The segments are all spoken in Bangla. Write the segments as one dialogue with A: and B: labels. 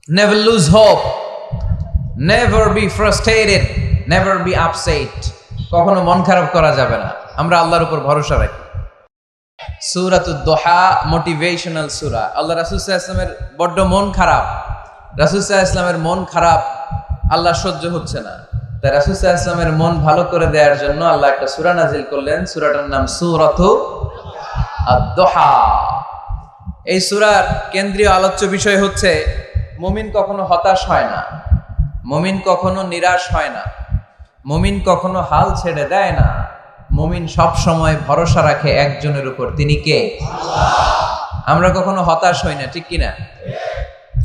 A: Never lose hope. Never be frustrated. Never be upset. কখনো মন খারাপ করা যাবে না। আমরা আল্লাহর উপর ভরসা রাখি। সূরাতুদ দুহা মোটিভেশনাল সূরা। আল্লাহ রাসূল সাল্লাল্লাহু আলাইহি ওয়াসাল্লামের বড্ড মন খারাপ। রাসূল সাল্লাল্লাহু আলাইহি ওয়াসাল্লামের মন খারাপ, আল্লাহ সহ্য হচ্ছে না। তাই রাসূল সাল্লাল্লাহু আলাইহি ওয়াসাল্লামের মন ভালো করে দেওয়ার জন্য আল্লাহ একটা সূরা নাজিল করলেন। সূরাটার নাম সূরাতুদ দুহা। এই সূরার কেন্দ্রীয় আলোচ্য বিষয় হচ্ছে মুমিন কখনো হতাশ হয় না, মুমিন কখনো নিরাশ হয় না, মুমিন কখনো হাল ছেড়ে দেয় না। মুমিন সব সময় ভরসা রাখে একজনের উপর, তিনি কে? আল্লাহ। আমরা কখনো হতাশ হই না, ঠিক কিনা?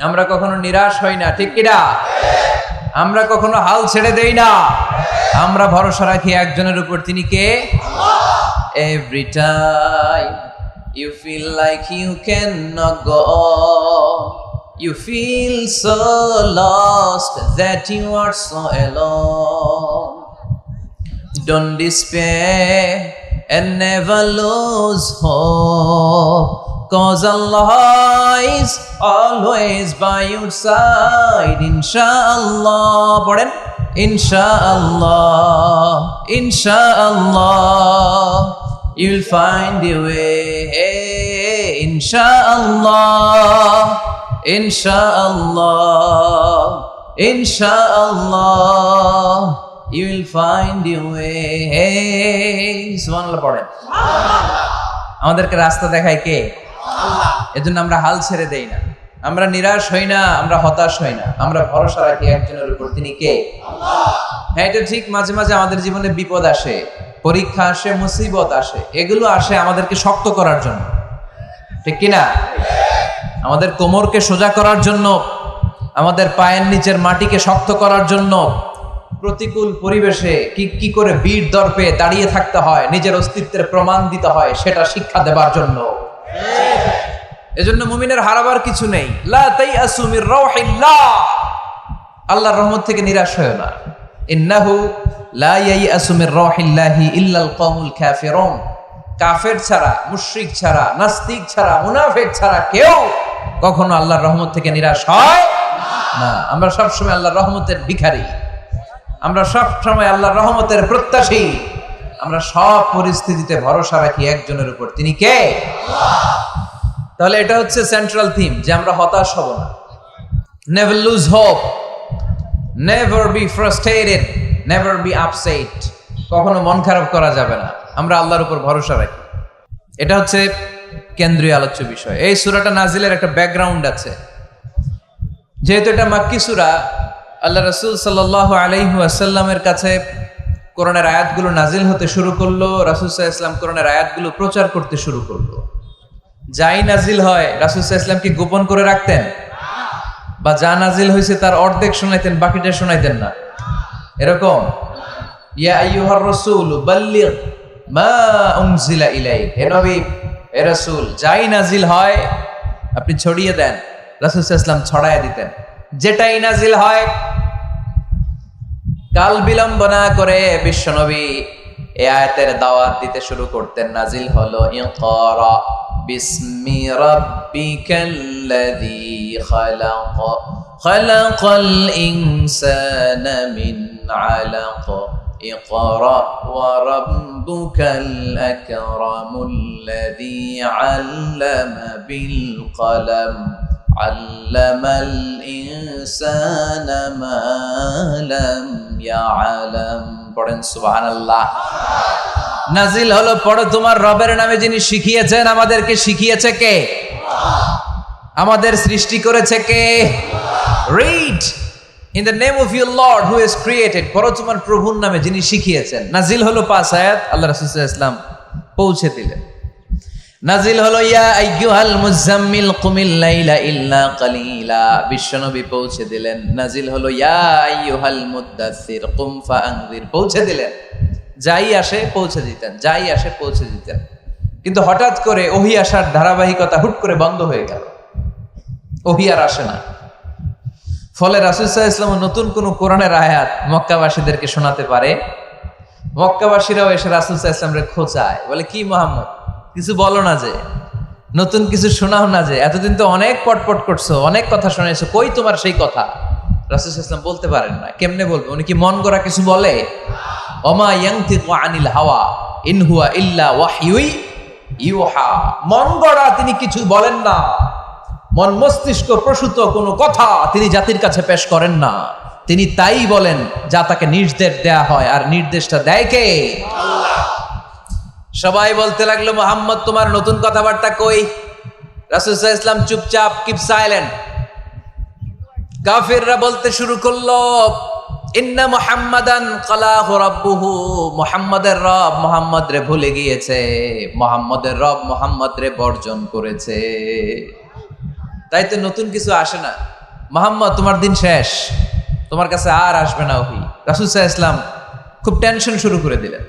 A: আমরা কখনো নিরাশ হই না, ঠিক কিনা? আমরা কখনো হাল ছেড়ে দেই না, আমরা ভরসা রাখি একজনের উপর, তিনি কে? আল্লাহ। Every time you feel like you cannot go on, you feel so lost that you are so alone. Don't despair and never lose hope, 'cause Allah is always by your side. Inshallah, পড়েন, Inshallah, Inshallah, you'll find your way. Inshallah, Inshallah, Inshallah, you will find your way. সুবহানাল্লাহ পড়েন। আমাদেরকে রাস্তা দেখায় কে? আল্লাহ। এজন্য আমরা হাল ছেড়ে দেই না, আমরা নিরাশ হই না, আমরা হতাশ হই না, আমরা ভরসা রাখি একজনের উপর, তিনি কে? আল্লাহ। হ্যাঁ, এটা ঠিক, মাঝে মাঝে আমাদের জীবনে বিপদ আসে, পরীক্ষা আসে, মুসিবত আসে, এগুলো আসে আমাদেরকে শক্ত করার জন্য, ঠিক কিনা? আমাদের কোমরকে সোজা করার জন্য, আমাদের পায়ের নিচের মাটিকে শক্ত করার জন্য। প্রতিকূল পরিবেশে কি করে বীর দর্পে দাঁড়িয়ে থাকতে হয়, নিজের অস্তিত্বের প্রমাণ দিতে হয়, সেটা শিক্ষা দেবার জন্য। এজন্য মুমিনের হারাবার কিছু নেই। লা তাইয়াসু মির রাউহিল্লাহ, আল্লাহর রহমত থেকে নিরাশ হয়ো না। ইন্নাহু লা ইয়াইয়াসু মির রাউহিল্লাহি ইল্লাল কওমুল কাফিরুন, কাফের ছাড়া, মুশরিক ছাড়া, নাস্তিক ছাড়া, মুনাফিক ছাড়া কেউ কখনো আল্লাহর রহমত থেকে নিরাশ হয় না। আমরা সব সময় আল্লাহর রহমতের ভিখারি, আমরা সব সময় আল্লাহর রহমতের প্রত্যাশী। আমরা সব পরিস্থিতিতে ভরসা রাখি একজনের উপর, তিনি কে? আল্লাহ। তাহলে এটা হচ্ছে সেন্ট্রাল থিম, যে আমরা হতাশ হব না। Never lose hope, never be frustrated, never be upset. কখনো মন খারাপ করা যাবে না, আমরা আল্লাহর উপর ভরসা রাখি। এটা হচ্ছে কেন্দ্রীয় আলোচ্য বিষয়। এই সূরাটা নাজিলের একটা ব্যাকগ্রাউন্ড আছে। যেহেতু এটা মাক্কি সূরা, আল্লাহ রাসূল সাল্লাল্লাহু আলাইহি ওয়াসাল্লামের কাছে কোরআনের আয়াতগুলো নাজিল হতে শুরু করলো। রাসূল সাল্লাল্লাহু আলাইহি ওয়াসাল্লাম কোরআনের আয়াতগুলো প্রচার করতে শুরু করলো। যাই নাজিল হয় রাসূল সাল্লাল্লাহু আলাইহি ওয়াসাল্লাম কি গোপন করে রাখতেন? বা যা নাজিল হয়েছে তার অর্ধেক শোনাইতেন, বাকিটা শোনাইতেন না? এরকম? ইয়া আইয়ুহার রাসূল বাল্লিগ মা উনজিলা ইলাইক, হে নবী, হে রাসূল, যাই নাজিল হয় আপনি ছড়িয়ে দেন। রাসূল সাল্লাল্লাহু আলাইহি ওয়াসাল্লাম ছড়ায় দিতেন। যেটাই নাজিল হয় কাল বিলম্ব না করে বিশ্বনবী এই আয়াতের দাওয়াত দিতে শুরু করতেন। নাজিল হলো ইকরা বিসমি রাব্বিকাল্লাযী খালাক, খালাকাল ইনসানা মিন আলাক, ইকরা ওয়া রাব্বুকাল আকরামুল্লাযী আল্লামা বিল কলম, আল্লামাল ইনসানা মা লাম ইয়ালাম। পড়েন সুবহানাল্লাহ। নাজিল হলো, পড়ো তোমার রবের নামে যিনি শিখিয়েছেন। আমাদেরকে শিখিয়েছে কে? আল্লাহ। আমাদের সৃষ্টি করেছে কে? আল্লাহ। Read in the name of your lord who has created, পড়ো তোমার প্রভুর নামে যিনি শিখিয়েছেন। নাজিল হলো 5 আয়াত, আল্লাহ রাসূল সাল্লাল্লাহু আলাইহি ওয়াসাল্লাম পৌঁছে দিলেন। নাজিল হলো ইয়া আইয়ুহাল মুজাম্মিল কুমিল লাইলা ইল্লা কালিলা, বিশ্বনবী পৌঁছে দিলেন। নাজিল হলো ইয়া আইয়ুহাল মুদ্দাসসির কুম ফাআনযির, পৌঁছে দিলেন। যাই আসে পৌঁছে দিতেন, যাই আসে পৌঁছে দিতেন। কিন্তু হঠাৎ করে ওহী আসার ধারাবাহিকতা হুট করে বন্ধ হয়ে গেল, ওহী আর আসে না। ফলে রাসূল সাল্লাল্লাহু আলাইহি ওয়াসাল্লাম নতুন কোন কোরআনের আয়াত মক্কাবাসীদেরকে শোনাতে পারে। মক্কাবাসীরাও এসে রাসূল সাল্লাল্লাহু আলাইহি ওয়াসাল্লামকে খোঁচায়, বলে কি মুহাম্মদ, কিছু বলো না যে? নতুন কিছু শোনাও না, যে এতদিন তো অনেক পটপট করছো, অনেক কথা শোনাইছো, কই তোমার সেই কথা? রাসূল সাল্লাল্লাহু আলাইহি ওয়াসাল্লাম বলতে পারেন না। কেমনে বলবে? উনি কি মন গড়া কিছু বলে? ওমা ইয়ানতিকু আনিল হাওয়া ইন হুয়া ইল্লা ওয়াহয়ুই ইউহা। মন গড়া তিনি কিছু বলেন না, মন মস্তিষ্ক প্রসূত কোনো কথা তিনি জাতির কাছে পেশ করেন না। তিনি তাই বলেন যা তাকে নির্দেশ দেয়া হয়, আর নির্দেশটা দেয় কে? আল্লাহ। সবাই বলতে লাগলো, মুহাম্মদ তোমার নতুন কথাবার্তা কই? রাসূল সাল্লাল্লাহু আলাইহি ওয়াসাল্লাম চুপচাপ, কিপ সাইলেন্ট। কাফিররা বলতে শুরু করলো, ইন্না মুহাম্মাদান কালাহু রাব্বুহু, মুহাম্মাদের রব মুহাম্মদ রে ভুলে গিয়েছে, মুহাম্মাদের রব মুহাম্মদ রে বর্জন করেছে। তাই তো নতুন কিছু আসে না। মুহাম্মদ তোমার দিন শেষ, তোমার কাছে আর আসবে না ওহী। রাসূল সাল্লাল্লাহু আলাইহি ওয়াসাল্লাম খুব টেনশন শুরু করে দিলেন।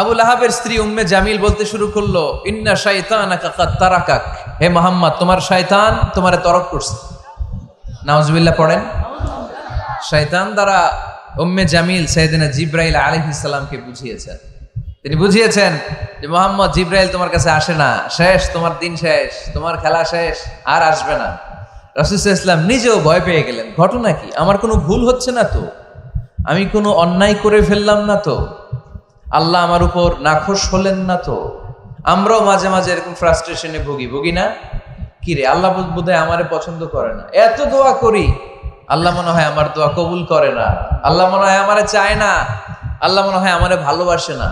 A: আবু লাহাবের স্ত্রী উম্মে জামিল বলতে শুরু করলো, ইন্না শাইতানাকা কাদ তারাকাক, হে মুহাম্মদ তোমার শয়তান তোমারে তরক করছে। নাউজুবিল্লাহ পড়েন। শয়তান দ্বারা উম্মে জামিল সাইয়েদনা জিবরাইল আলাইহিস সালামকে বুঝিয়েছেন। তিনি বুঝিয়েছেন যে মুহাম্মদ, জিবরাইল তোমার কাছে আসে না, শেষ, তোমার দিন শেষ, তোমার খেলা শেষ, আর আসবে না। রাসূল সাল্লাল্লাহু আলাইহি ওয়াসাল্লাম নিজেও ভয় পেয়ে গেলেন। ঘটনা কি? আমার কোনো ভুল হচ্ছে না তো? আমি কোনো অন্যায় করে ফেললাম না তো? আল্লাহ আমার উপর নাখোশ হলেন না তো? আমরাও মাঝে মাঝে এরকম ফ্রাস্ট্রেশনে ভুগি না? কি রে, আল্লাহ বোধহয় আমারে পছন্দ করে না, এত দোয়া করি, আল্লাহ মনে হয় আমার দোয়া কবুল করে না, আল্লাহ মনে হয় আমারে চায় না, আল্লাহ মনে হয় আমারে ভালোবাসে না।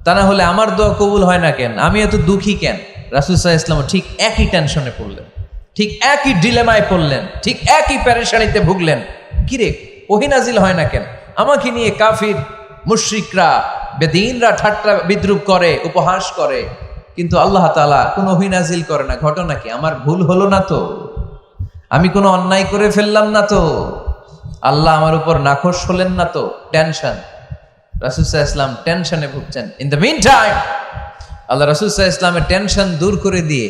A: তা না হলে আমার দোয়া কবুল হয় না কেন? আমি এত দুঃখী কেন? রাসূল সাল্লাল্লাহু আলাইহি ওয়াসাল্লাম ঠিক একই টেনশনে পড়লেন, ঠিক একই ডিলেমায় পড়লেন, ঠিক একই পেরেশানিতে ভুগলেন। কিরে, ওহী নাজিল হয় না কেন? আমাকে নিয়ে কাফির মুশরিকরা বেদিনরা ঠাট্টা বিদ্রুপ করে, উপহাস করে, কিন্তু আল্লাহ তাআলা কোনো ওহী নাজিল করে না। ঘটনা কি? আমার ভুল হলো না তো? আমি কোনো অন্যায় করে ফেললাম না তো? আল্লাহ আমার উপর নাখোশ হলেন না তো? টেনশন। রাসূল সাল্লাল্লাহু আলাইহি ওয়াসাল্লাম টেনশনে ভুগছেন। ইন দ্য মিন টাইম আল্লাহ রাসূল সাল্লাল্লাহু আলাইহি ওয়াসাল্লামের টেনশন দূর করে দিয়ে,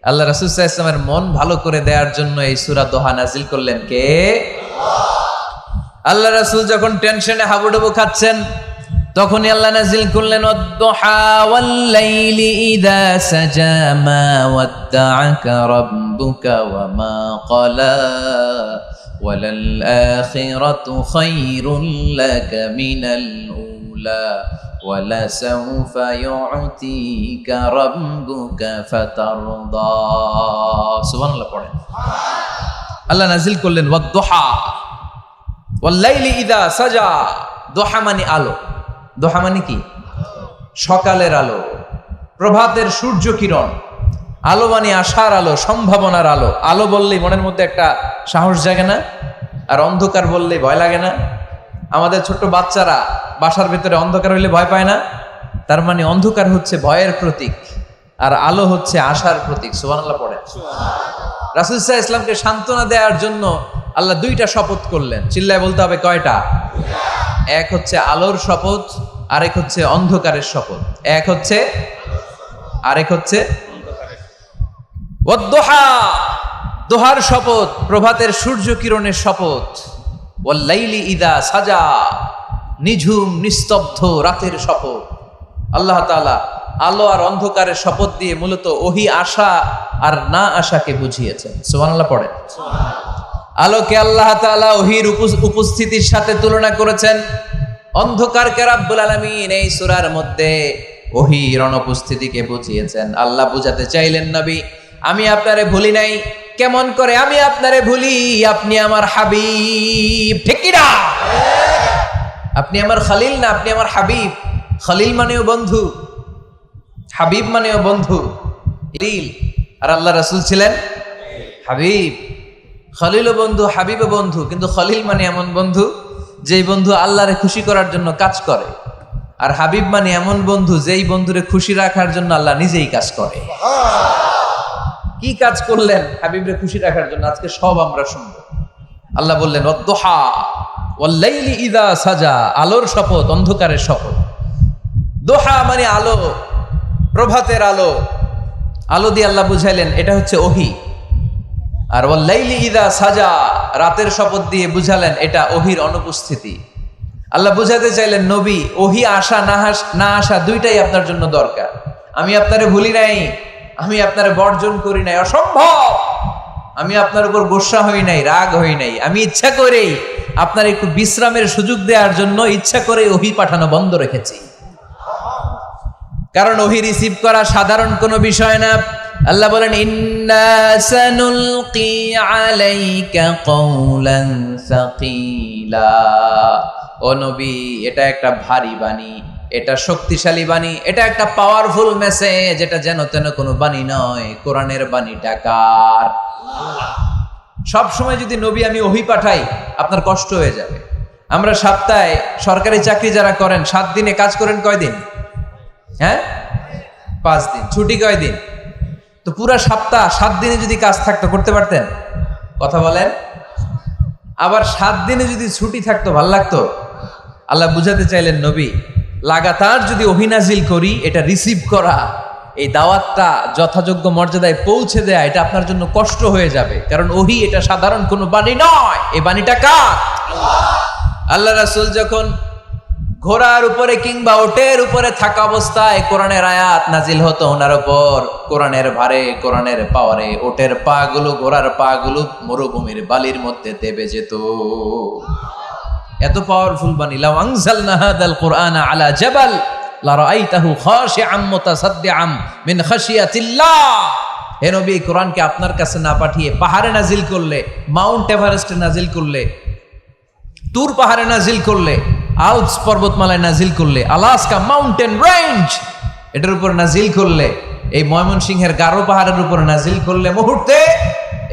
A: আল্লাহ রাসূল সাল্লাল্লাহু আলাইহি ওয়াসাল্লামের মন ভালো করে দেওয়ার জন্য এই সূরা দোহা নাজিল করলেন কে? আল্লাহ রাসূল যখন টেনশনে হাবুডুবু খাচ্ছেন, তখনই আল্লাহ নাজিল করলেন, ওয়াদ-দুহা ওয়াল-লাইলি ইযা সাজা মা ওয়াদ্দাআকা রাব্বুকা ওয়া মা ক্বালা ওয়ালাল আখিরাতু খায়রুল লাকা মিনাল উলা ওয়ালাসাউফা ইউ'তিকা রাব্বুকা ফাতারদা। সুবহানাল্লাহ পড়েন। আল্লাহ নাজিল করলেন ওয়াদ-দুহা ওয়াল-লাইলি ইযা সাজা। দোহা মানে আলো। দোহা মানে কি? সকালের আলো, প্রভাতের সূর্য কিরণ। আলো মানে আশার আলো, সম্ভাবনার আলো। আলো বললেই মনের মধ্যে একটা সাহস জাগে না? আর অন্ধকার বললেই ভয় লাগে না? আমাদের ছোট্ট বাচ্চারা বাসার ভিতরে অন্ধকার হইলে ভয় পায় না? তার মানে অন্ধকার হচ্ছে ভয়ের প্রতীক, আর আলো হচ্ছে আশার প্রতীক। সুবহানাল্লাহ পড়েন। রাসূল সাল্লাল্লাহু আলাইহি ওয়াসাল্লামকে সান্ত্বনা দেওয়ার জন্য আল্লাহ দুইটা শপথ করলেন। চিল্লায় বলতে হবে, কয়টা? এক হচ্ছে আলোর শপথ, আরেক হচ্ছে অন্ধকারের শপথ। এক হচ্ছে, আরেক হচ্ছে ওয়াদ-দুহা, দোহার শপথ, প্রভাতের সূর্য কিরণের শপথ। ওয়াল-লাইলি ইযা সাজা, নিঝুম নিস্তব্ধ রাতের শপথ। আল্লাহ তাআলা আলো আর অন্ধকারের শপথ দিয়ে মূলত ওহী আশা আর না আশাকে বুঝিয়েছেন। সুবহানাল্লাহ পড়েন। আলোকে আল্লাহ তাআলা ওহীর উপস্থিতির সাথে তুলনা করেছেন, অন্ধকারকে রাব্বুল আলামিন এই সূরার মধ্যে ওহীর অনুপস্থিতিকে বুঝিয়েছেন। আল্লাহ বুঝাতে চাইলেন, নবী আমি আপনারে ভুলি নাই। কেমন করে আমি আপনারে ভুলি? আপনি আমার হাবিব, ঠিক কি না? আপনি আমার খলিল না, আপনি আমার হাবিব। খলিল মানেও বন্ধু, হাবিব মানেও বন্ধু। আর আল্লাহ রাসূল ছিলেন হাবিব। খলিলও বন্ধু, হাবিবও বন্ধু, কিন্তু খলিল মানে এমন বন্ধু যেই বন্ধু আল্লাহরে খুশি করার জন্য কাজ করে, আর হাবিব মানে এমন বন্ধু যেই বন্ধুরে খুশি রাখার জন্য আল্লাহ নিজেই কাজ করে। কি কাজ করলেন হাবিবরে খুশি রাখার জন্য? আজকে সব আমরা শুনব। আল্লাহ বললেন ওয়াদ-দুহা ওয়াল-লাইলি ইযা সাজা, আলোর শপথ, অন্ধকারের শপথ। দোহা মানে আলো, প্রভাতের আলো। আলো দিয়ে আল্লাহ বুঝাইলেন এটা হচ্ছে ওহী। আর ওয়াল-লাইলি ইযা সাজা, রাতের শপথ দিয়ে বুঝালেন এটা ওহীর অনুপস্থিতি। আল্লাহ বুঝাতে চাইলেন, নবী ওহী আসা না আসা দুইটাই আপনার জন্য দরকার। আমি আপনারে ভুলি নাই, আমি আপনারে বর্জন করি নাই, অসম্ভব। আমি আপনার উপর গোসা হই নাই, রাগ হই নাই। আমি ইচ্ছা করেই আপনার একটু বিশ্রামের সুযোগ দেওয়ার জন্য ইচ্ছা করে ওহী পাঠানো বন্ধ রেখেছি, কারণ ওহী রিসিভ করা সাধারণ কোনো বিষয় না। আল্লাহ বলেন, ইন্না সানুলকি আলাইকা কওলান সাকিলা। ও নবী, এটা একটা ভারী বাণী, এটা শক্তিশালী বাণী, এটা একটা পাওয়ারফুল মেসেজ। এটা যেন তেন কোনো বাণী নয়, কোরআনের বাণীটা কার? সব সময় যদি নবী আমি ওহী পাঠাই, আপনার কষ্ট হয়ে যাবে। আমরা সপ্তাহে সরকারি চাকরি যারা করেন 7 দিনে কাজ করেন কয়দিন? হ্যাঁ, 5 দিন। ছুটি কয়দিন? তো পুরা সপ্তাহ 7 দিনে যদি কাজ থাকতো, করতে পারতেন? কথা বলেন। আবার 7 দিনে যদি ছুটি থাকতো, ভাল লাগতো? আল্লাহ বুঝাতে চাইলেন, নবী লাগাতার যদি ওহী নাজিল করি, এটা রিসিভ করা, এই দাওয়াতটা যথাযোগ্য মর্যাদায় পৌঁছে দেয়া, এটা আপনার জন্য কষ্ট হয়ে যাবে। কারণ ওহী এটা সাধারণ কোনো বাণী নয়, এই বাণীটা কার? আল্লাহ রাসূল যখন ঘোড়ার উপরে কিংবা ওটের উপরে থাকা অবস্থায় কোরআনের আয়াত নাজিল হতো ওনার উপর, কোরআনের ভারে, কোরআনের পাওয়ারে ওটের পা গুলো, ঘোড়ার পা গুলো মরুভূমির বালির মধ্যে দেবে যেত। এত পাওয়ারফুল বাণী। লাউ আনজালনা হাদাল কুরআনা আলা জাবাল লারাআইতাহু খাশিআম মুতাসাদ্দিআম মিন খাশিয়াতিল্লাহ। হে নবী, কোরআনকে আপনার কাছে না পাঠিয়ে পাহাড়ে নাজিল করলে, মাউন্ট এভারেস্টে নাজিল করলে, তুর পাহাড়ে নাজিল করলে, আল্পস পর্বতমালায় নাজিল করলে, আলাস্কা মাউন্টেন রেঞ্জ এটার উপর নাজিল করলে, এই ময়মনসিংহের গারো পাহাড়ের উপর নাজিল করলে, মুহূর্তে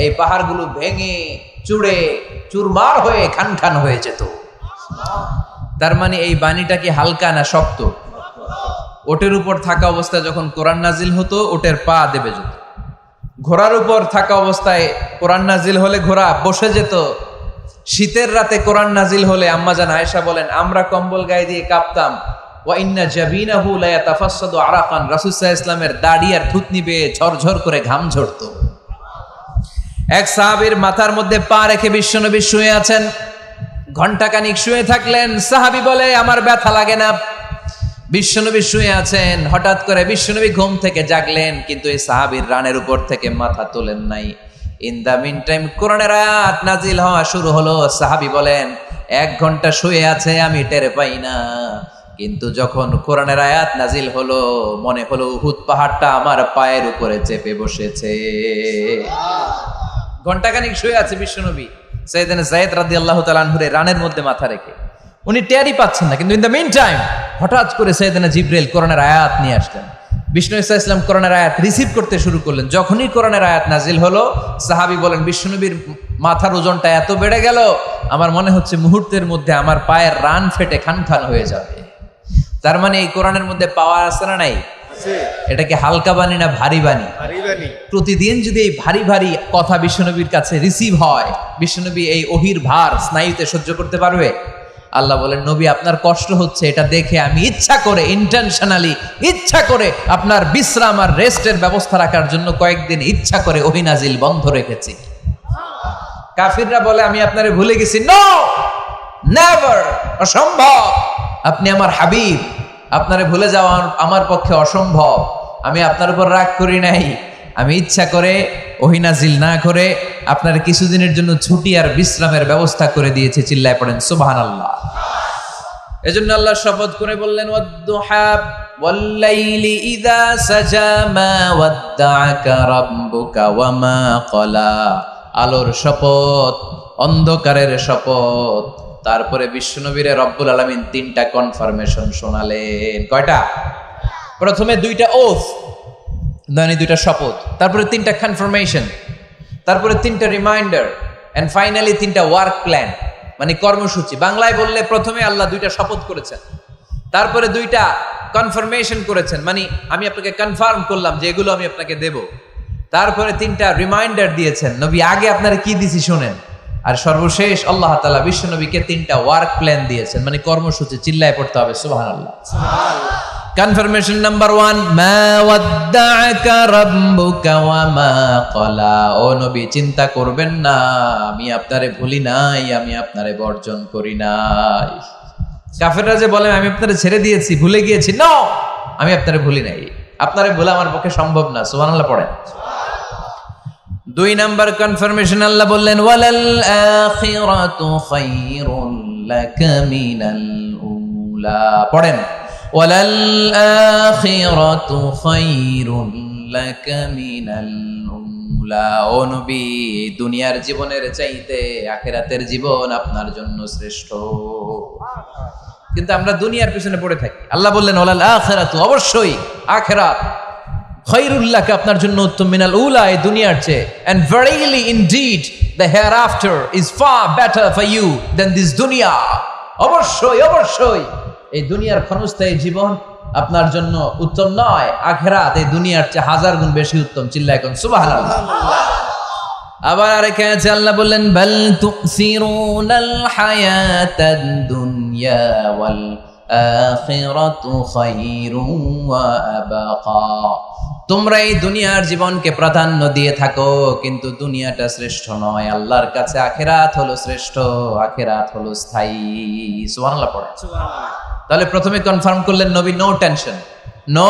A: এই পাহাড়গুলো ভেঙে চুড়ে চুরমার হয়ে খান খান হয়ে যেত। তার মানে এই বাণীটা কি হালকা না শক্ত? ওটের উপর থাকা অবস্থায় যখন কোরআন নাজিল হতো, ওটের পা দেবে যেত। ঘোড়ার উপর থাকা অবস্থায় কোরআন নাজিল হলে ঘোড়া বসে যেত। শীতের রাতে কোরআন নাজিল হলে আম্মাজান আয়েশা বলেন, আমরা কম্বল গায়ে দিয়ে কাঁপতাম। ওয়া ইন্না জাবিনাহু লা ইয়াতাফাসসাদু আরাকান। রাসূল সাল্লাল্লাহু আলাইহি ওয়াসাল্লামের দাড়ি আর থুতনি বেয়ে ঝরঝর করে ঘাম ঝরতো। এক সাহাবীর মাথার মধ্যে পা রেখে বিশ্বনবী শুয়ে আছেন, ঘন্টাখানিক শুয়ে থাকলেন। সাহাবী বলে, আমার ব্যথা লাগে না। বিশ্বনবী শুয়ে আছেন, হঠাৎ করে বিশ্বনবী ঘুম থেকে জাগলেন, কিন্তু এই সাহাবীর রানের উপর থেকে মাথা তোলেন নাই। ইন দা মিন টাইম কোরআনের আয়াত নাজিল হওয়া শুরু হলো। সাহাবী বলেন, 1 ঘন্টা শুয়ে আছে, আমি টের পাই না, কিন্তু যখন কোরআনের আয়াত নাজিল হলো, মনে হলো উহুদ পাহাড়টা আমার পায়ের উপরে চেপে বসেছে। ঘন্টাখানিক শুয়ে আছে বিশ্বনবী সাইয়েদনা যায়েদ রাদিয়াল্লাহু তাআলা আনহুর রানের মধ্যে মাথা রেখে। উনি টেরই পাচ্ছেন না, কিন্তু ইন দ্য মিন টাইম হঠাৎ করে সাইয়েদনা জিবরাইল কোরআনের আয়াত নিয়ে আসলেন। বিষ্ণু ইসা ইসলাম কোরআনের আয়াত রিসিভ করতে শুরু করলেন। যখনই কোরআনের আয়াত নাজিল হলো, সাহাবী বলেন, বিশ্বনবীর মাথার ওজনটা এত বেড়ে গেল, আমার মনে হচ্ছে মুহূর্তের মধ্যে আমার পায়ের রান ফেটে খান খান হয়ে যাবে। তার মানে এই কোরআনের মধ্যে পাওয়ার আছে না নাই? এটা কি হালকা বাণী না ভারী বাণী? প্রতিদিন যদি এই ভারী ভারী কথা বিশ্বনবীর কাছে রিসিভ হয়, বিশ্বনবী এই ওহির ভার স্নায়ুতে সহ্য করতে পারবে? আল্লাহ বলেন, নবী আপনার কষ্ট হচ্ছে, এটা দেখে আমি ইচ্ছা করে, ইন্টেনশনালি ইচ্ছা করে আপনার বিশ্রাম আর রেস্টের ব্যবস্থা রাখার জন্য কয়েকদিন ইচ্ছা করে ওহী নাজিল বন্ধ রেখেছি। কাফিররা বলে, আমি আপনারে ভুলে গেছি। নো, নেভার, অসম্ভব। আপনি আমার হাবিব, আপনারে ভুলে যাওয়া আমার পক্ষে অসম্ভব। আমি আপনার উপর রাগ করি নাই, আমি ইচ্ছা করে ওহী নাজিল না করে আপনার কিছুদিনের জন্য ছুটি আর বিশ্রামের ব্যবস্থা করে দিয়েছে। চিল্লায় পড়েন সুবহানাল্লাহ। এজন্য আল্লাহ শপথ করে বললেন, ওয়াদ-দুহা ওয়াল-লাইলি ইযা সাজা মা ওয়াদ্দাআকা রাব্বুকা ওয়া মা ক্বালা। আলোর শপথ, অন্ধকারের শপথ। তারপরে বিশ্বনবীরে রব্বুল আলামিন 3টা কনফার্মেশন শোনালেন। কয়টা? প্রথমে 2টা ওথ, মানে 2টা শপথ, তারপরে 3টা কনফার্মেশন, তারপরে 3টা রিমাইন্ডার, এন্ড ফাইনালি 3টা ওয়ার্ক প্ল্যান, মানে কর্মসূচি। বাংলায় বললে প্রথমে আল্লাহ 2টা শপথ করেছেন, তারপরে 2টা কনফার্মেশন করেছেন, মানে আমি আপনাকে কনফার্ম করলাম যে এগুলো আমি আপনাকে দেব। তারপরে 3টা রিমাইন্ডার দিয়েছেন, নবী আগে আপনারা কি দিছি শোনেন। আর সর্বশেষ আল্লাহ তাআলা বিশ্বনবীকে 3টা ওয়ার্ক প্ল্যান দিয়েছেন, মানে কর্মসূচি। চিল্লায় পড়তে হবে সুবহানাল্লাহ। কনফার্মেশন নাম্বার 1, মা ওয়াদ্দাআকা রাব্বুকা ওয়া মা ক্বালা। ও নবী, চিন্তা করবেন না, আমি আপনারে ভুলি নাই, আমি আপনারে বর্জন করি নাই। কাফেররা যে বলে আমি আপনারে ছেড়ে দিয়েছি, ভুলে গিয়েছি, নো, আমি আপনারে ভুলি নাই। আপনারে বলে আমার পক্ষে সম্ভব না। সুবহানাল্লাহ পড়েন। 2 নাম্বার কনফার্মেশন, আল্লাহ বললেন ওয়ালাল আখিরাতু খায়রুন লাকা মিনাল উলা। পড়েন ওয়ালাল আখিরাতু খায়রুন লাকা মিনাল উলা। ও নবী, দুনিয়ার জীবনের চাইতে আখিরাতের জীবন আপনার জন্য শ্রেষ্ঠ। কিন্তু আমরা দুনিয়ার পিছনে পড়ে থাকি। আল্লাহ বললেন ওয়ালাল আখিরাতু, অবশ্যই আখিরাত, খায়রুল লাকা, আপনার জন্য উত্তম, মিনাল উলা, এই দুনিয়ার চেয়ে, and verily indeed the hereafter is far better for you than this dunya. অবশ্যই অবশ্যই এই দুনিয়ার ক্ষণস্থায়ী জীবন আপনার জন্য উত্তম নয়, আখিরাত এই দুনিয়ার চেয়ে 1000 গুণ বেশি উত্তম। চিল্লায় কোন সুবহানাল্লাহ। আবার আরেকখানে আছে আল্লাহ বললেন বাল তুসিরুনাল হায়াতাদ দুনিয়া ওয়াল আখিরাতু খায়রুন ওয়া আবাকা। তোমরা এই দুনিয়ার জীবনকে প্রাধান্য দিয়ে থাকো, কিন্তু দুনিয়াটা শ্রেষ্ঠ নয়। আল্লাহর কাছে আখিরাত হলো শ্রেষ্ঠ, আখিরাত হলো স্থায়ী। সুবহানাল্লাহ পড়ে। তাহলে প্রথমে কনফার্ম করলেন নবী, নো টেনশন, নো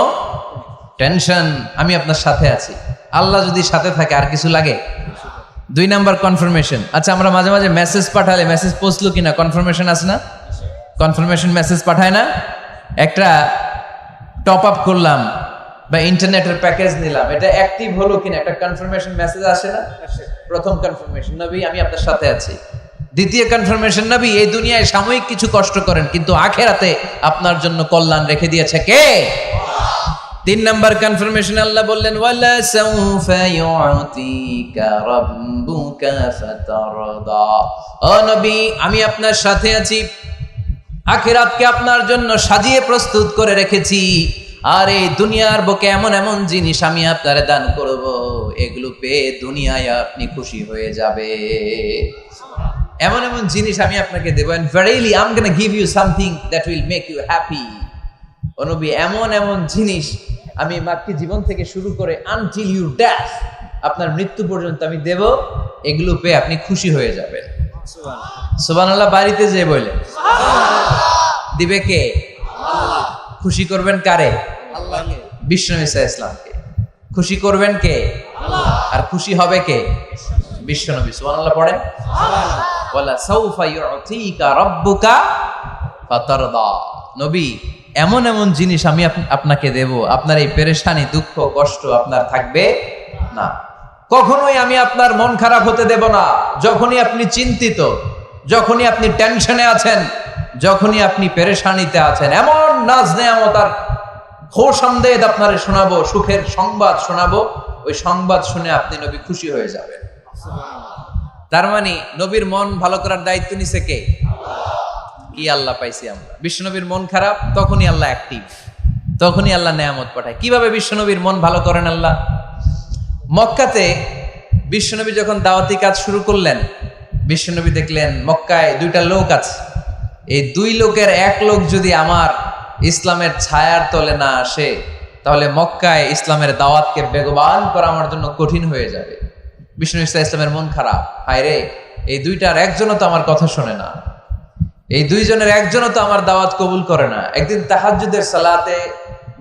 A: টেনশন, আমি আপনার সাথে আছি। আল্লাহ যদি সাথে থাকে আর কিছু লাগে? 2 নাম্বার কনফার্মেশন। আচ্ছা, আমরা মাঝে মাঝে মেসেজ পাঠালে মেসেজ পৌঁছলো কিনা কনফার্মেশন আছে না? কনফার্মেশন মেসেজ পাঠায় না? একটা টপ আপ করলাম বা ইন্টারনেটের প্যাকেজ নিলাম, এটা অ্যাক্টিভ হলো কিনা একটা কনফার্মেশন মেসেজ আসে না? প্রথম কনফার্মেশন, নবী আমি আপনার সাথে আছি। দ্বিতীয় কনফার্মেশন, নবী এই দুনিয়ায় সাময়িক কিছু কষ্ট করেন, কিন্তু আখিরাতে আপনার জন্য কল্যাণ রেখে দিয়েছে কে? 3 নাম্বার কনফার্মেশন, আল্লাহ বললেন ওয়ালা সাউফা ইউতিকা রাব্বুকা ফাতারদা। ও নবী, আমি আপনার সাথে আছি, আখিরাতকে আপনার জন্য সাজিয়ে প্রস্তুত করে রেখেছি। আর এই দুনিয়ার বুকে এমন এমন জিনিস আমি আপনারে দান করব, এগুলো পেয়ে দুনিয়ায় আপনি খুশি হয়ে যাবে। এমন এমন জিনিস আমি আপনাকে দেব, and verily I'm going to give you something that will make you happy. ও নবী, এমন এমন জিনিস আমি মাক্কি জীবন থেকে শুরু করে until you death, আপনার মৃত্যু পর্যন্ত আমি দেব, এগুলো পেয়ে আপনি খুশি হয়ে যাবেন। সুবহানাল্লাহ। বাড়িতে যে বলে দিবে কে? খুশি করবেন কারে? আল্লাহকে, বিশ্বনবী সাল্লাল্লাহু আলাইহি ওয়াসাল্লামকে। খুশি করবেন কে? আল্লাহ। আর খুশি হবে কে? বিশ্বনবী। সুবহানাল্লাহ পড়েন। ওয়ালা সাউফা ইউতিকা রাব্বুকা ফাতারদা। নবী, এমন এমন জিনিস আমি আপনাকে দেব, আপনার এই পেরেশানি, দুঃখ, কষ্ট আপনার থাকবে না। কখনোই আমি আপনার মন খারাপ হতে দেব না। যখনই আপনি চিন্তিত, যখনই আপনি টেনশনে আছেন, যখনই আপনি পেরেশানিতে আছেন, এমন নাজ নেয়ামত আর খোশামদেদ আপনারে শোনাবো, সুখের সংবাদ শোনাবো, ওই সংবাদ শুনে আপনি নবী খুশি হয়ে যাবেন। তার মানে নবীর মন ভালো করার দায়িত্ব নিছে কে? কি আল্লাহ পাইছি আমরা। বিশ্বনবীর মন খারাপ, তখনই আল্লাহ অ্যাক্টিভ, তখনই আল্লাহ নেয়ামত পাঠায়। কিভাবে বিশ্বনবীর মন ভালো করেন আল্লাহ? মক্কাতে বিশ্বনবী যখন দাওয়াতি কাজ শুরু করলেন, বিশ্বনবী দেখলেন মক্কায় 2টা লোক আছে। এই 2 লোকের এক লোক যদি আমার ইসলামের ছায়ার তলে না আসে, তাহলে মক্কায় ইসলামের দাওয়াতকে বেগবান করা আমার জন্য কঠিন হয়ে যাবে। বিশ্বনবী ইসলামের মন খারাপ, হায় রে, এই 2টার একজনও তো আমার কথা শোনে না, এই 2 জনের একজনও তো আমার দাওয়াত কবুল করে না। একদিন তাহাজ্জুদের সালাতে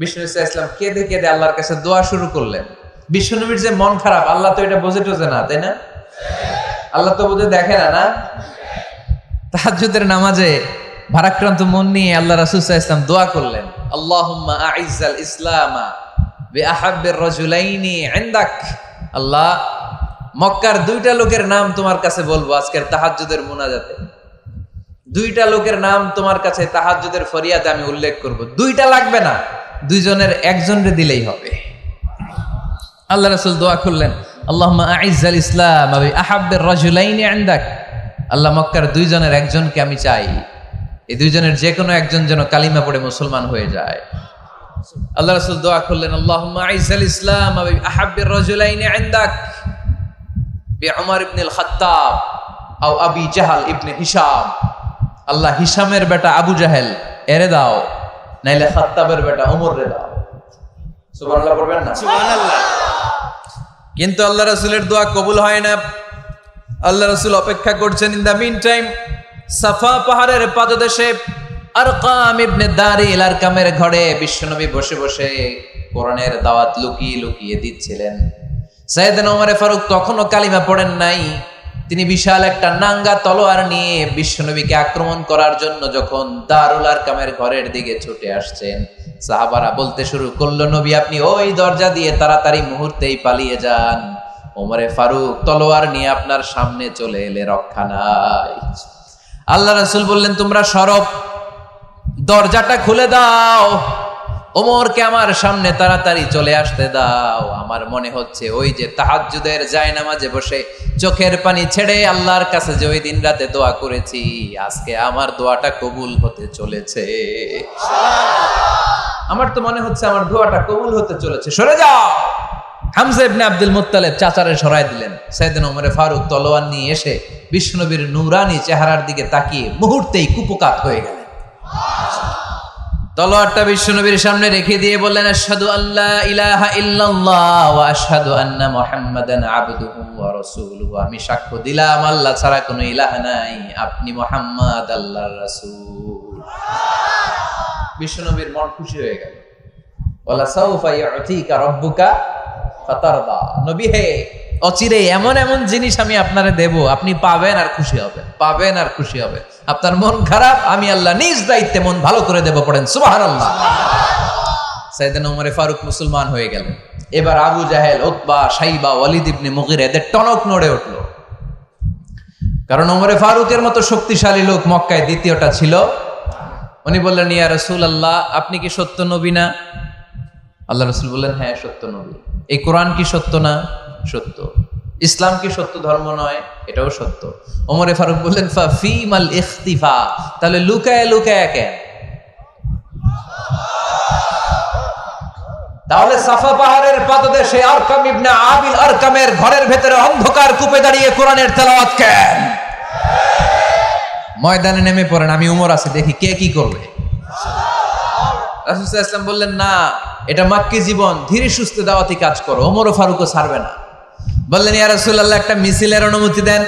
A: বিশ্বনবী ইসলাম কেঁদে কেঁদে আল্লাহর কাছে দোয়া শুরু করলেন। বিশ্বনবীর যে মন খারাপ, আল্লাহ তো এটা বোঝে টোঝে না, তাই না? আল্লাহ তো বোঝে দেখে না, না? তাহাজ্জুদের নামাজে ভারাক্রান্ত মন নিয়ে আল্লাহ রাসূল সাল্লাল্লাহু আলাইহি ওয়াসাল্লাম দোয়া করলেন, আল্লাহুম্মা আইজ্জাল ইসলামা বিআহাব্বির রাজুলাইনি ইনদাক। আল্লাহ, মক্কার 2টা লোকের নাম তোমার কাছে বলবো আজকের তাহাজ্জুদের মুনাজাতে। 2টা লোকের নাম তোমার কাছে তাহাজ্জুদের ফরিয়াদে আমি উল্লেখ করব। 2টা লাগবে না, 2 জনের একজনরে দিলেই হবে। আল্লাহ রাসূল দোয়া করলেন, আল্লাহুম্মা আইজ্জাল ইসলামা বিআহাব্বির রাজুলাইনি ইনদাক। আল্লাহ, মক্কার 2 জনের একজনকে আমি চাই, এই 2 জনের যে কোনো একজন যেন কালিমা পড়ে মুসলমান হয়ে যায়। আল্লাহ রাসূল দোয়া করলেন, আল্লাহুম্মা আইজ্জাল ইসলামা বিআহাব্বির রাজুলাইনি ইনদাক বিউমর ইবনে আল খাত্তাব আও আবি জাহল ইবনে হিশাম। আল্লাহ, হিশামের বেটা আবু জাহেল এরে দাও, নাইলে খাত্তাবের বেটা ওমর রে দাও। সুবহানাল্লাহ পড়বেন না? সুবহানাল্লাহ। কিন্তু আল্লাহ রাসূলের দোয়া কবুল হয় না। আল্লাহ রাসূল অপেক্ষা করছেন। ইন দা মিন টাইম সাফা পাহাড়ের পাদদেশে আরকাম ইবনে দারিল আরকামের ঘরে বিশ্বনবী বসে বসে কোরআনের দাওয়াত লুকিয়ে লুকিয়ে দিচ্ছিলেন। সাইয়েদনা ওমর ফারুক তখনও কালিমা পড়েন নাই। তিনি বিশাল একটা নাঙ্গা তলোয়ার নিয়ে বিশ্বনবীকে আক্রমণ করার জন্য যখন দারুল আরকামের ঘরের দিকে ছুটে আসছেন, সাহাবারা বলতে শুরু করলো, নবী আপনি ওই দরজা দিয়ে তাড়াতাড়ি মুহূর্তেই পালিয়ে যান, ওমরে ফারুক তলোয়ার নিয়ে আপনার সামনে চলে এলে রক্ষা নাই। আল্লাহ রাসূল বললেন, তোমরা সরব, দরজাটা খুলে দাও, ওমরকে আমার সামনে তাড়াতাড়ি চলে আসতে দাও। আমার মনে হচ্ছে ওই যে তাহাজ্জুদের জায়নামাজে বসে চোখের পানি ছেড়ে আল্লাহর কাছে যে ওই দিন রাতে দোয়া করেছি, আজকে আমার দোয়াটা কবুল হতে চলেছে। আমার তো মনে হচ্ছে আমার দোয়াটা কবুল হতে চলেছে, সরে যাও। হামজা ইবনে আব্দুল মুত্তালিব চাচারে সরাই দিলেন। সাইয়েদনা ওমর ফারুক তলোয়ার নিয়ে এসে বিশ্বনবীর নূরানি চেহারার দিকে তাকিয়ে মুহূর্তেই কুপকাত হয়ে গেলেন। তলোয়ারটা বিশ্বনবীর সামনে রেখে দিয়ে বললেন, আশহাদু আল্লা ইলাহা ইল্লাল্লাহ ওয়া আশহাদু আন্না মুহাম্মাদান আবদুহু ওয়া রাসূলুহু। আমি সাক্ষ্য দিলাম আল্লাহ ছাড়া কোনো ইলাহ নাই, আপনি মুহাম্মদ আল্লাহর রাসূল। বিশ্বনবীর মন খুশি হয়ে গেল। ওয়ালা সাউফা ইউতিকা রাব্বুকা ফাতারদা। নবী হে, অচিরে এমন এমন জিনিস আমি আপনারে দেব, আপনি পাবেন আর খুশি হবেন, পাবেন আর খুশি হবেন। আপনার মন খারাপ, আমি আল্লাহ নিজ দায়িত্বে মন ভালো করে দেব। পড়েন সুবহানাল্লাহ। সাইয়েদনা ওমর ফারুক মুসলমান হয়ে গেলেন। এবার আবু জাহেল, উতবা, শাইবা, ওয়ালিদ ইবনে মুগীরা এদের টনক নড়ে উঠল। কারণ ওমর ফারুকের মতো শক্তিশালী লোক মক্কায় দ্বিতীয়টা ছিল। উনি বললেন, ইয়া রাসূলুল্লাহ, আপনি কি সত্য নবী না? আল্লাহ রাসূল বললেন, হ্যাঁ সত্য নবী। এই কোরআন কি সত্য না? সত্য। ইসলাম কি সত্য ধর্ম নয়? এটাও সত্য। ওমর ফারুক বললেন, ফাফিমাল ইখতিফা, তাহলে লুকায় লুকায় কেন? তাহলে সাফা পাহাড়ের পাদদেশে আরকাম ইবনে আবিল আরকামের ঘরের ভেতরে অন্ধকার কূপে দাঁড়িয়ে কোরআনের তেলাওয়াত কেন? ময়দানে নেমে পড়েন, আমি উমর আছি, দেখি কে কি করবে। রাসূল সাল্লাল্লাহু আলাইহি ওয়াসাল্লাম বললেন, না, এটা মাক্কি জীবন, ধীরে সুস্থে দাওয়াতি কাজ করো। ওমর ফারুকও ছাড়বে না। বললেন, ইয়া রাসূলুল্লাহ, একটা মিছিলের অনুমতি দেন।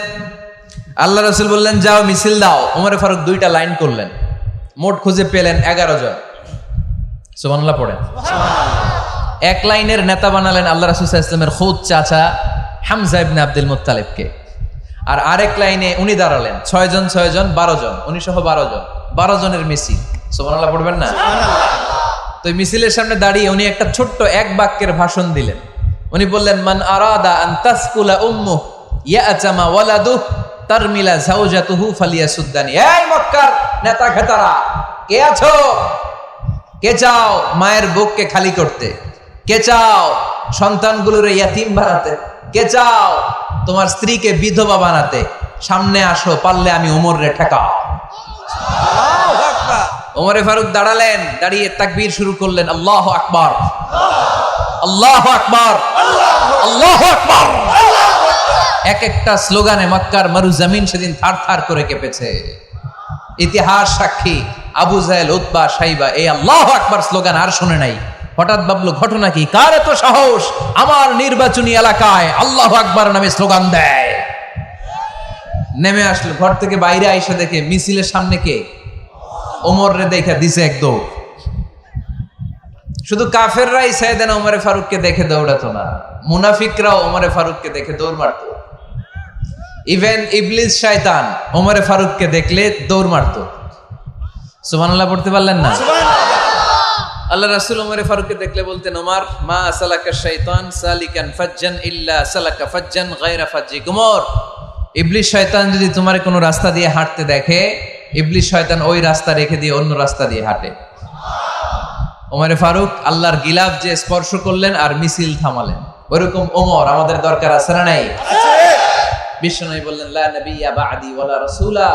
A: আল্লাহ রাসূল বললেন, যাও মিছিল দাও। ওমর ফারুক 2টা লাইন করলেন, মোট খুঁজে পেলেন 11 জন। সুবহানাল্লাহ পড়েন। এক লাইনের নেতা বানালেন আল্লাহ রাসূল সাল্লাল্লাহু আলাইহি ওয়াসাল্লামের খুদ চাচা হামজা ইবনে আব্দুল মুত্তালিবকে। আর আরেক লাইনে উনি দাঁড়ালেন 6 জন 6 জন 12 জন, উনি সহ 12 জন, 12 জনের মিছিল। সুবহানাল্লাহ পড়বেন না? তো মিছিলের সামনে দাঁড়িয়ে উনি একটা ছোট্ট এক বাক্যের ভাষণ দিলেন। উনি বললেন, মান আরাদা আন তাসকুলা উম্মুহু ইয়াতামা ওয়ালাদুহু তারমিলা যাওজাতুহু ফালিয়াসুদ্দানি। এই মক্কার নেতা খেতারা, কে আছো? কে চাও মায়ের বুককে খালি করতে? কে চাও সন্তানগুলোর ইয়াতিম বানাতে? কে চাও তোমার স্ত্রীকে বিধবা বানাতে? সামনে আসো, পারলে আমি ওমরে ঠেকাও। ওমরে ফারুক দাঁড়ালেন, দাঁড়িয়ে তাকবীর শুরু করলেন, আল্লাহু আকবার, আল্লাহু আকবার, আল্লাহু আকবার। এক একটা স্লোগানে মক্কার মরুজমিন সেদিন থারথার করে কেঁপেছে। ইতিহাস সাক্ষী, আবু জাহেল, উতবা, শাইবা এই আল্লাহু আকবার স্লোগান আর শুনে নাই। হঠাৎ ভাবলো, ঘটনা কি? কার এত সাহস আমার নির্বাচনী এলাকায় আল্লাহু আকবার নামে স্লোগান দেয়? নেমে আসলো, ঘর থেকে বাইরে আইসা দেখে মিছিলের সামনে কে? ওমর রে দেখা দিছে এক দৌড়। শুধু কাফেররাই সাইয়েদনা ওমরে ফারুককে দেখে দৌড়াতো না, মুনাফিকরাও ওমরে ফারুককে দেখে দৌড় মারত। ইভেন ইবলিস শয়তান ওমরে ফারুককে দেখলে দৌড় মারত। সুবহানাল্লাহ পড়তে পারলেন না? আল্লাহ রাসূল ওমরে ফারুককে দেখলে বলতেন, ওমর মা সালাকা শাইতান সালিকান ফাজ্জান ইল্লা সালাকা ফাজ্জান গায়রা ফাজ্জিক। ওমর, ইবলিস শয়তান যদি তোমার কোনো রাস্তা দিয়ে হাঁটতে দেখে, ইবলিস শয়তান ওই রাস্তা রেখে দিয়ে অন্য রাস্তা দিয়ে হাঁটে। ওমরে ফারুক আল্লাহর গিলাফ যে স্পর্শ করলেন আর মিছিল থামালেন, ওরকম ওমর আমাদের দরকার আছে না নাই? বিশ্বনবী বললেন, লা নাবিয়্যা বা'দি ওয়ালা রাসূলা,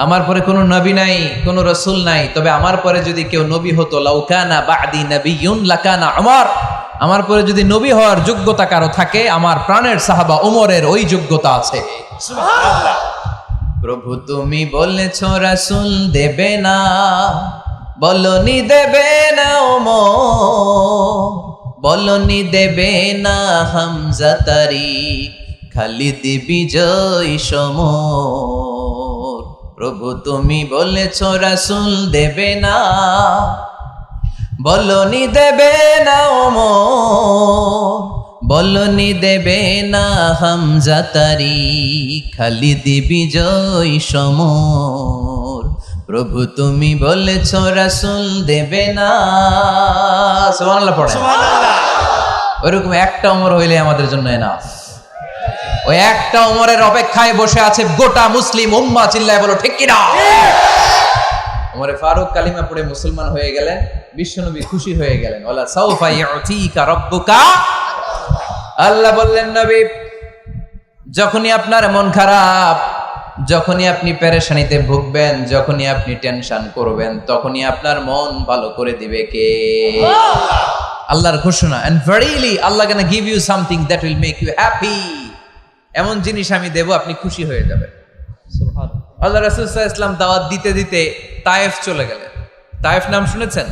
A: আমার পরে কোনো নবী নাই, কোনো রাসূল নাই, তবে আমার পরে যদি কেউ নবী হতো, লাউ কানা বা'দি নাবিয়্যুন লাকানা উমর, আমার পরে যদি নবী হওয়ার যোগ্যতা কারো থাকে, আমার প্রাণের সাহাবা ওমরের ওই যোগ্যতা আছে। সুবহানাল্লাহ। প্রভু তুমি বলেছো রাসূল দেবে না, বলনি দেবে না ওমর, বলনি দেবে না হামজা তারি, খালিদ বিজয় সমর। প্রভু তুমি বলেছো রাসূল দেবে না, বলনি দেবে না ওমর, বলনি দেবে না হামজা তারি, খালিদ বিজয় সমর। প্রভু তুমি বলেছ রাসূল দেবে না। সুবহানাল্লাহ পড়ে। ওইরকম একটা ওমর হইলে আমাদের জন্য এনাফ। ওই একটা ওমরের অপেক্ষায় বসে আছে গোটা মুসলিম উম্মাহ। চিল্লায় বলো ঠিক কিনা? ওমরে ফারুক কালিমা পড়ে মুসলমান হয়ে গেলেন, বিশ্বনবী খুশি হয়ে গেলেন। ওয়ালা সাউফা ইউতিকা রাব্বুকা, আল্লাহ বললেন নবী যখনই আপনার মন খারাপ, যখনই আপনি পেরেশানিতে ভুগবেন, যখনই আপনি টেনশন করবেন, তখনই আপনার মন ভালো করে দিবে কে? আল্লাহর ঘোষণা, and verily Allah gonna give you something that will make you happy। এমন জিনিস আমি দেব আপনি খুশি হয়ে যাবেন। সুবহানাল্লাহ। আল্লাহ রাসূল সাল্লাল্লাহু আলাইহি ওয়াসাল্লাম দাওয়াত দিতে দিতে তায়েফ চলে গেলেন। তায়েফ নাম শুনেছেন?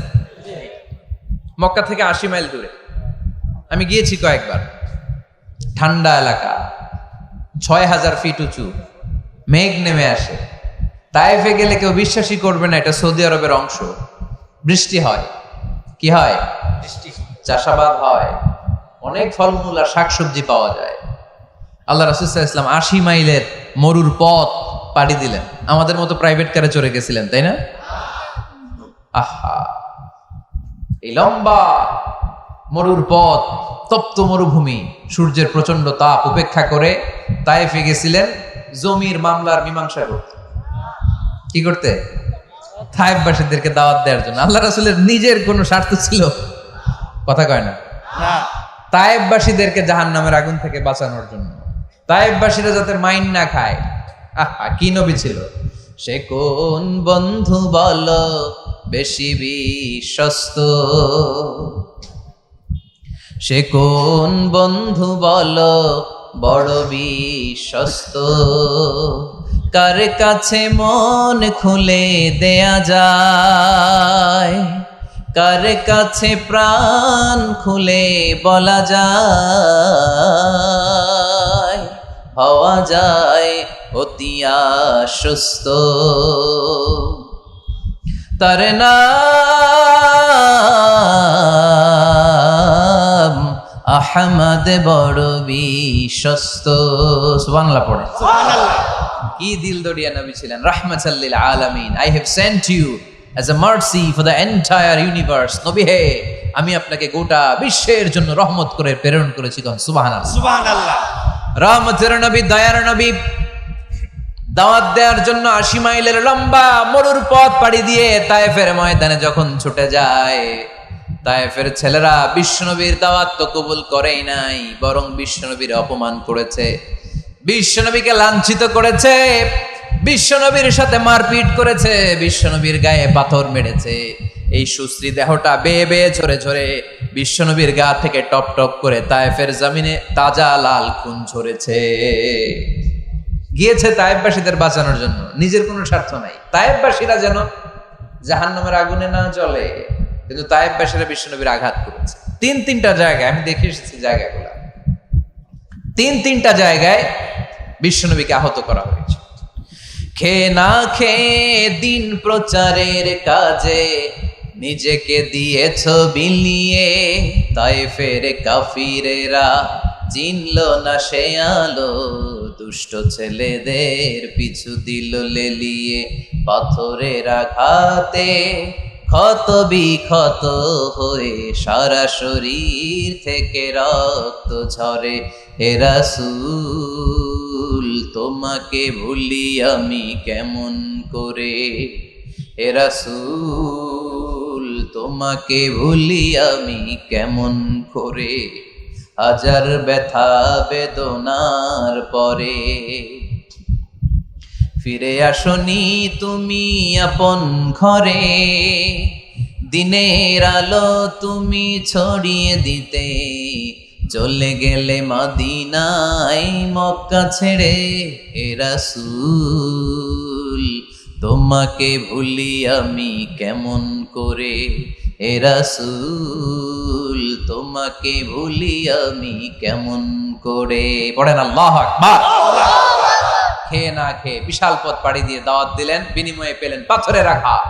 A: মক্কা থেকে 80 মাইল দূরে। আমি গিয়েছি কয়েকবার। ঠান্ডা এলাকা, 6000 ফিট উঁচু, মেঘ নেমে আসে। তায়েফে গেলে কেউ বিশ্বাসই করবে না এটা সৌদি আরবের অংশ। বৃষ্টি হয়, কি হয়? বৃষ্টি, চাষাবাদ হয়, অনেক ফলমূল আর শাকসবজি পাওয়া যায়। আল্লাহ রাসূল সাল্লাল্লাহু আলাইহি ওয়াসাল্লাম 80 মাইলের মরুর পথ পাড়ি দিলেন। আমাদের মতো প্রাইভেট কারে চড়ে গেছিলেন, তাই না? আহা, এই লম্বা মরুর পথ, তপ্ত মরুভূমি, সূর্যের প্রচন্ড তাপ উপেক্ষা করে তায়েফে গেছিলেন জমির মামলার মীমাংসা করতে। কি করতে? তায়েফবাসীদেরকে দাওয়াত দেওয়ার জন্য। আল্লাহ রাসূলের নিজের কোনো স্বার্থ ছিল? কথা কয় না। তায়েফবাসীদেরকে জাহান্নামের আগুন থেকে বাঁচানোর জন্য, তায়েফবাসীরা যাতে মাইন না খায়। আহা, কি নবী ছিল! সে কোন বন্ধু বলো বেশি বিশ্বস্ত, সে কোন বন্ধু বলো বড় বিশ্বস্ত, কার কাছে মন খুলে দেয়া যায়, কার কাছে প্রাণ খুলে বলা যায়, হওয়া যায় অতি আশ্বস্ত। তার নাম আহমদ বড় বিশ্বস্ত। সুবহানাল্লাহ পড়ে। সুবহানাল্লাহ। কি দিল দরিয়া নবী ছিলেন, রাহমাতাল লিল আলামিন। I have sent you as a mercy for the entire universe। নবী হে, আমি আপনাকে গোটা বিশ্বের জন্য রহমত করে প্রেরণ করেছি। সুবহানাল্লাহ। সুবহানাল্লাহ। রহমতের নবী, দয়ার নবী দাওয়াত দেওয়ার জন্য 80 মাইলের লম্বা মরুর পথ পাড়ি দিয়ে তায়েফের ময়দানে যখন ছুটে যায়, তায়েফের ছেলেরা বিশ্বনবীর দাওয়াত তো কবুল করেই নাই, বরং বিশ্বনবীর অপমান করেছে, বিশ্বনবীকে লাঞ্ছিত করেছে, বিশ্বনবীর সাথে মারপিট করেছে, বিশ্বনবীর গায়ে পাথর মেরেছে। এই সুশ্রী দেহটা বেয়ে বেয়ে ঝরে ঝরে বিশ্বনবীর গা থেকে টপ টপ করে তায়েফের জমিনে তাজা লাল খুন ঝরেছে। গিয়েছে তায়েফবাসীদের বাঁচানোর জন্য, নিজের কোনো স্বার্থ নাই। তায়েফবাসীরা যেন জাহান্নামের আগুনে না জ্বলে, কিন্তু তায়েফবাসীরা বিশ্বনবীর আঘাত করেছে। তিনটা জায়গায় আমি দেখে এসেছি, জায়গাগুলো তিনটা জায়গায় বিশ্বনবীকে আহত করা হয়েছে। খেয়ে না খেয়ে দিন প্রচারের কাজে নিজেকে দিয়েছ বিলিয়ে, তায়েফের কাফিরেরা চিনল না সে আলো, দুষ্ট ছেলেদের পিছু দিল লেলিয়ে, পাথরের আঘাতে ক্ষত বিক্ষত হয়ে সারা শরীর থেকে রক্ত ঝরে। হে রাসূল তোমাকে ভুলি আমি কেমন করে, হে রাসূল তোমাকে ভুলি আমি কেমন করে, হাজার ব্যথা বেদনার পরে ফিরে আসনি তুমি আপন ঘরে, দিনের আলো তুমি ছড়িয়ে দিতে, চলে গেলে মদিনায় মক্কা ছেড়ে। হে রাসূল তোমাকে ভুলি আমি কেমন করে, হে রাসূল তোমাকে ভুলি আমি কেমন করে। পড়েন আল্লাহু আকবার। খেয়ে না খেয়ে বিশাল পথ পাড়ি দিয়ে দাওয়াত দিলেন, বিনিময়ে পেলেন পাথরের আঘাত।